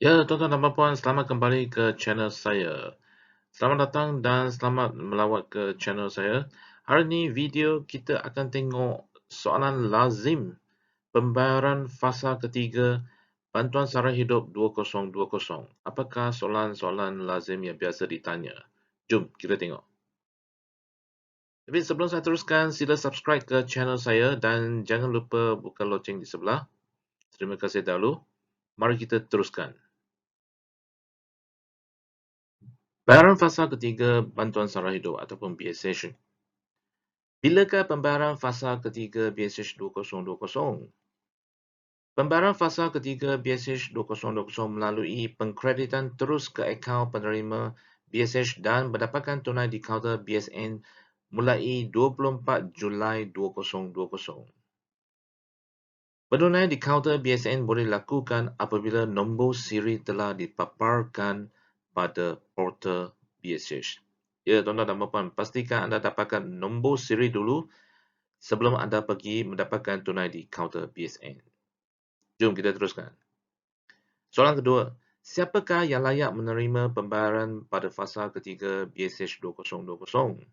Ya, tuan-tuan dan puan, selamat kembali ke channel saya. Selamat datang dan selamat melawat ke channel saya. Hari ini video kita akan tengok soalan lazim pembayaran fasa ketiga Bantuan Sara Hidup 2020. Apakah soalan-soalan lazim yang biasa ditanya? Jom kita tengok. Tapi sebelum saya teruskan, sila subscribe ke channel saya dan jangan lupa buka loceng di sebelah. Terima kasih dahulu. Mari kita teruskan. Bayaran fasa ketiga Bantuan Sara Hidup ataupun BSH. Bilakah pembayaran fasa ketiga BSH 2020? Pembayaran fasa ketiga BSH 2020 melalui pengkreditan terus ke akaun penerima BSH dan mendapatkan tunai di kaunter BSN mulai 24 Julai 2020. Penunaian di kaunter BSN boleh dilakukan apabila nombor siri telah dipaparkan pada portal BSH. Ya, tuan-tuan dan puan, pastikan anda dapatkan nombor siri dulu sebelum anda pergi mendapatkan tunai di kaunter BSN. Jom kita teruskan. Soalan kedua, siapakah yang layak menerima pembayaran pada fasa ketiga BSH 2020?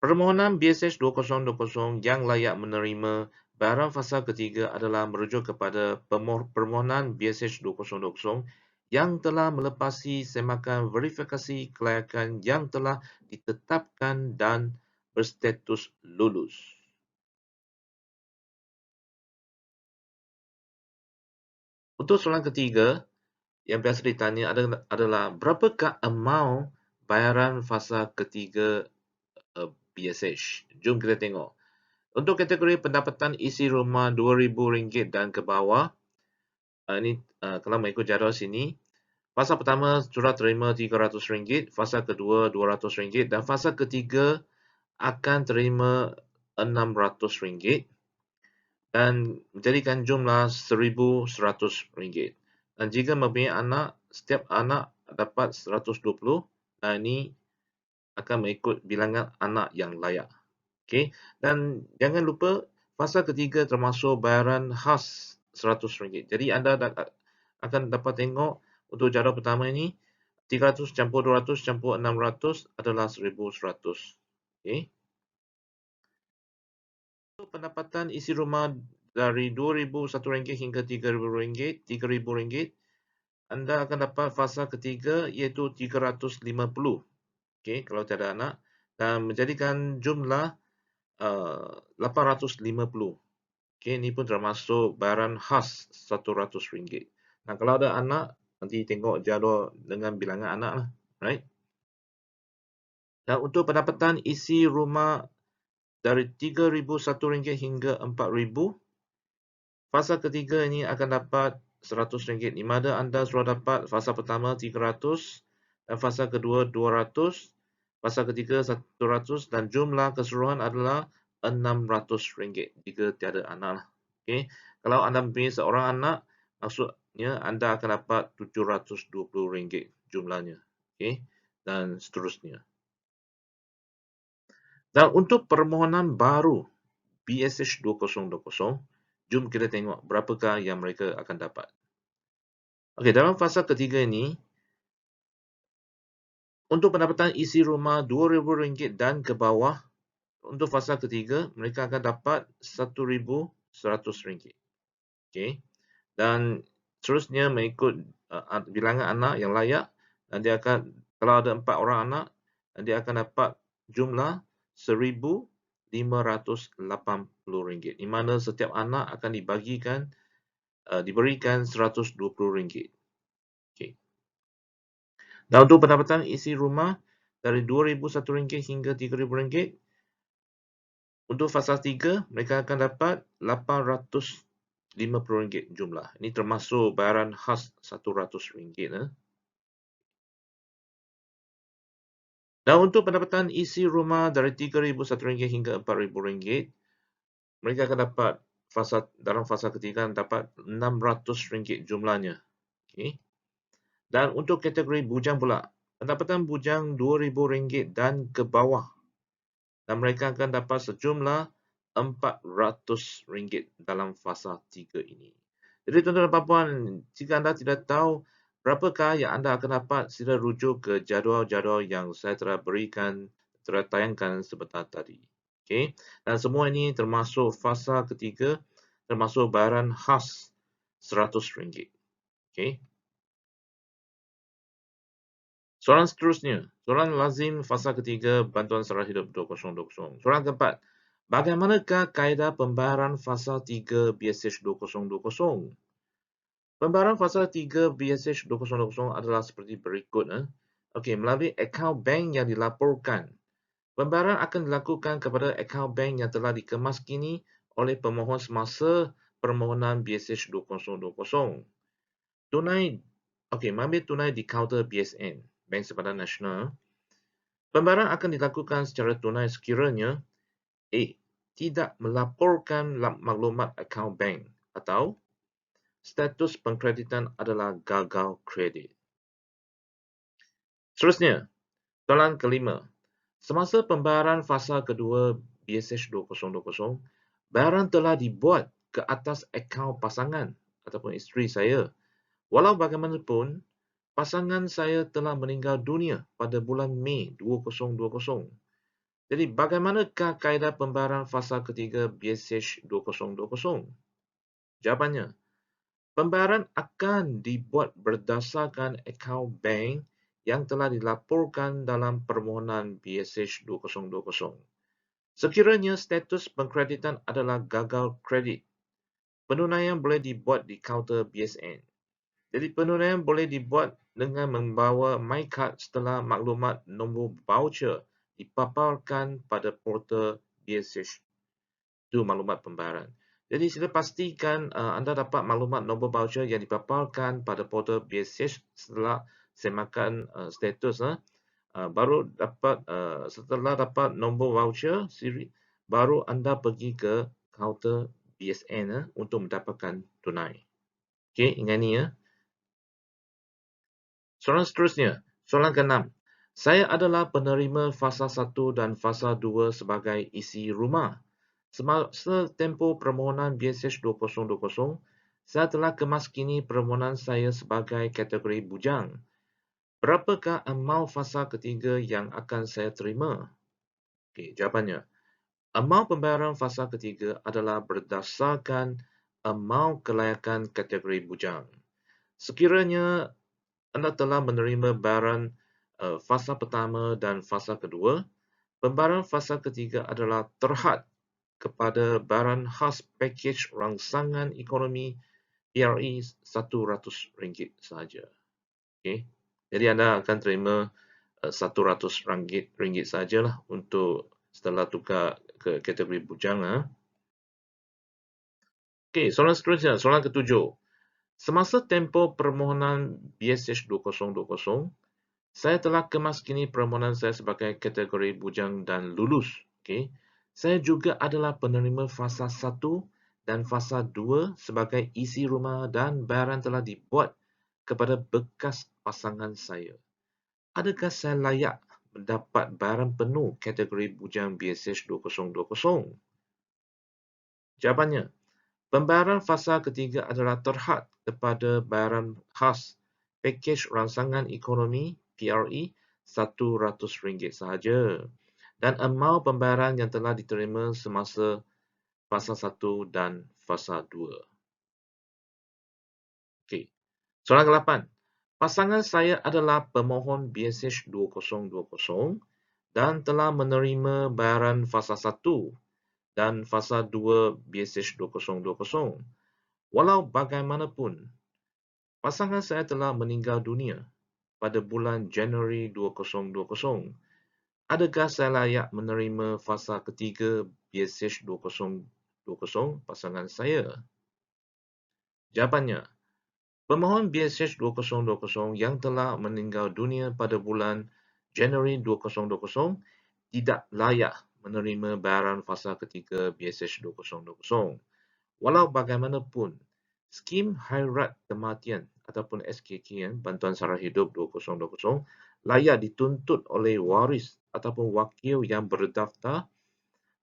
Permohonan BSH 2020 yang layak menerima bayaran fasa ketiga adalah merujuk kepada permohonan BSH 2020 yang telah melepasi semakan verifikasi kelayakan yang telah ditetapkan dan berstatus lulus. Untuk soalan ketiga, yang biasa ditanya adalah berapakah amount bayaran fasa ketiga BSH? Jom kita tengok. Untuk kategori pendapatan isi rumah RM2,000 dan ke bawah, ini kalau mengikut jadual sini, fasa pertama surat terima RM300, fasa kedua RM200 dan fasa ketiga akan terima RM600 dan menjadikan jumlah RM1,100. Dan jika mempunyai anak, setiap anak dapat 120 dan ini akan mengikut bilangan anak yang layak. Okey, dan jangan lupa fasa ketiga termasuk bayaran khas RM100. Jadi anda akan dapat tengok untuk jadual pertama ini 300 campur 200 campur 600 adalah 1,100. Okey. Untuk pendapatan isi rumah dari RM2,001 hingga RM3,000, anda akan dapat fasa ketiga iaitu 350. Okey, kalau tiada anak dan menjadikan jumlah 850. Okey, ini pun termasuk bayaran khas RM100. Nah, kalau ada anak, nanti tengok jadual dengan bilangan anak lah. Right? Dan untuk pendapatan isi rumah dari RM3,001 hingga RM4,000, fasa ketiga ini akan dapat RM100. Di mana anda sudah dapat fasa pertama 300 dan fasa kedua 200, fasa ketiga 100 dan jumlah keseluruhan adalah RM600 jika tiada anak lah. Okey, kalau anda mempunyai seorang anak, maksudnya anda akan dapat RM720 jumlahnya. Okey, dan seterusnya. Dan untuk permohonan baru BSH 2020, jom kita tengok berapakah yang mereka akan dapat. Okey, dalam fasa ketiga ini, untuk pendapatan isi rumah RM2,000 dan ke bawah, untuk fasa ketiga, mereka akan dapat RM1,100. Okey. Dan seterusnya mengikut bilangan anak yang layak, dan dia akan, kalau ada 4 orang anak, dia akan dapat jumlah RM1,580, di mana setiap anak akan diberikan RM120. Okey. Dan untuk pendapatan isi rumah dari RM2,001 hingga RM3,000, untuk fasa 3, mereka akan dapat RM850 jumlah. Ini termasuk bayaran khas RM100. Dan untuk pendapatan isi rumah dari RM3,001 hingga RM4,000, mereka akan dapat dalam fasa ketiga dapat RM600 jumlahnya. Okay. Dan untuk kategori bujang pula, pendapatan bujang RM2,000 dan ke bawah, dan mereka akan dapat sejumlah RM400 dalam fasa 3 ini. Jadi tuan-tuan dan puan, jika anda tidak tahu berapakah yang anda akan dapat, sila rujuk ke jadual-jadual yang saya telah berikan, telah tayangkan sebentar tadi. Okey, dan semua ini termasuk fasa ketiga, termasuk bayaran khas RM100. Okey. Soalan seterusnya, soalan lazim fasa ketiga bantuan sara hidup 2020. Soalan keempat, bagaimanakah kaedah pembayaran fasa 3 BSH 2020? Pembayaran fasa 3 BSH 2020 adalah seperti berikut. Okey, melalui akaun bank yang dilaporkan. Pembayaran akan dilakukan kepada akaun bank yang telah dikemas kini oleh pemohon semasa permohonan BSH 2020. Tunai, okey, mengambil tunai di kaunter BSN, Bank Sempadan Nasional. Pembayaran akan dilakukan secara tunai sekiranya A. Tidak melaporkan maklumat akaun bank atau status pengkreditan adalah gagal kredit. Seterusnya, soalan kelima. Semasa pembayaran fasa kedua BSH 2020, bayaran telah dibuat ke atas akaun pasangan ataupun isteri saya. Walau bagaimanapun, pasangan saya telah meninggal dunia pada bulan Mei 2020. Jadi, bagaimanakah kaedah pembayaran fasa ketiga BSH 2020? Jawapannya, pembayaran akan dibuat berdasarkan akaun bank yang telah dilaporkan dalam permohonan BSH 2020. Sekiranya status pengkreditan adalah gagal kredit, penunaian boleh dibuat di kaunter BSN. Jadi penunaian boleh dibuat dengan membawa MyCard setelah maklumat nombor voucher dipaparkan pada portal BSH. Itu maklumat pembayaran. Jadi sila pastikan anda dapat maklumat nombor voucher yang dipaparkan pada portal BSH setelah semakan status. Setelah dapat nombor voucher siri, baru anda pergi ke kaunter BSN untuk mendapatkan tunai. Okey, ingat ni ya. Soalan seterusnya, soalan ke-6. Saya adalah penerima fasa 1 dan fasa 2 sebagai isi rumah. Semasa tempoh permohonan BSH 2020, saya telah kemaskini permohonan saya sebagai kategori bujang. Berapakah amal fasa ketiga yang akan saya terima? Okey, jawapannya. Amal pembayaran fasa ketiga adalah berdasarkan amal kelayakan kategori bujang. Sekiranya anda telah menerima bayaran fasa pertama dan fasa kedua, pembayaran fasa ketiga adalah terhad kepada bayaran khas pakej rangsangan ekonomi PRE RM100 sahaja. Okay. Jadi anda akan terima RM100 sahajalah untuk setelah tukar ke kategori bujang. Okay, soalan seterusnya, soalan ketujuh. Semasa tempoh permohonan BSH 2020, saya telah kemaskini permohonan saya sebagai kategori bujang dan lulus. Okay. Saya juga adalah penerima fasa 1 dan fasa 2 sebagai isi rumah dan bayaran telah dibuat kepada bekas pasangan saya. Adakah saya layak mendapat bayaran penuh kategori bujang BSH 2020? Jawapannya, pembayaran fasa ketiga adalah terhad kepada bayaran khas pakej rangsangan ekonomi PRE RM100 sahaja dan amal pembayaran yang telah diterima semasa fasa 1 dan fasa 2. Okey. Soalan ke-8. Pasangan saya adalah pemohon BSH 2020 dan telah menerima bayaran fasa 1 dan fasa 2 BSH 2020. Walau bagaimanapun, pasangan saya telah meninggal dunia pada bulan Januari 2020. Adakah saya layak menerima fasa ketiga BSH 2020 pasangan saya? Jawapannya, pemohon BSH 2020 yang telah meninggal dunia pada bulan Januari 2020 tidak layak menerima bayaran fasa ketiga BSH 2020. Walau bagaimanapun, skim Khairat Kematian ataupun SKK, Bantuan Sara Hidup 2020, layak dituntut oleh waris ataupun wakil yang berdaftar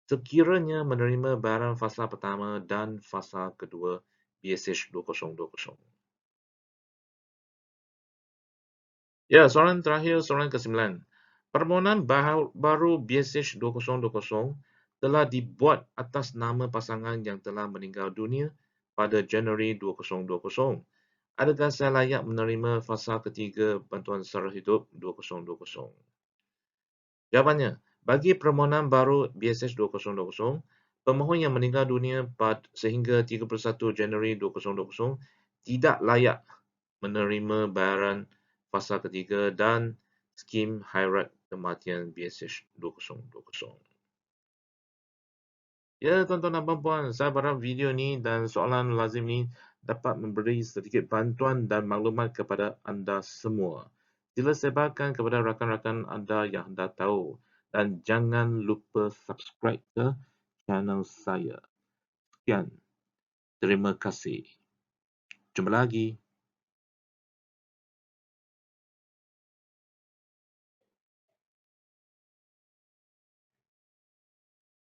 sekiranya menerima bayaran fasa pertama dan fasa kedua BSH 2020. Ya, soalan terakhir, soalan ke-9. Permohonan baru BSH 2020 telah dibuat atas nama pasangan yang telah meninggal dunia pada Januari 2020. Adakah saya layak menerima fasa ketiga bantuan sara hidup 2020? Jawapannya, bagi permohonan baru BSH 2020, pemohon yang meninggal dunia sehingga 31 Januari 2020 tidak layak menerima bayaran fasa ketiga dan skim hairat kematian BSH 2020. Ya, tuan-tuan dan puan-puan, saya harap video ni dan soalan lazim ni dapat memberi sedikit bantuan dan maklumat kepada anda semua. Sila sebarkan kepada rakan-rakan anda yang anda tahu dan jangan lupa subscribe ke channel saya. Sekian. Terima kasih. Jumpa lagi.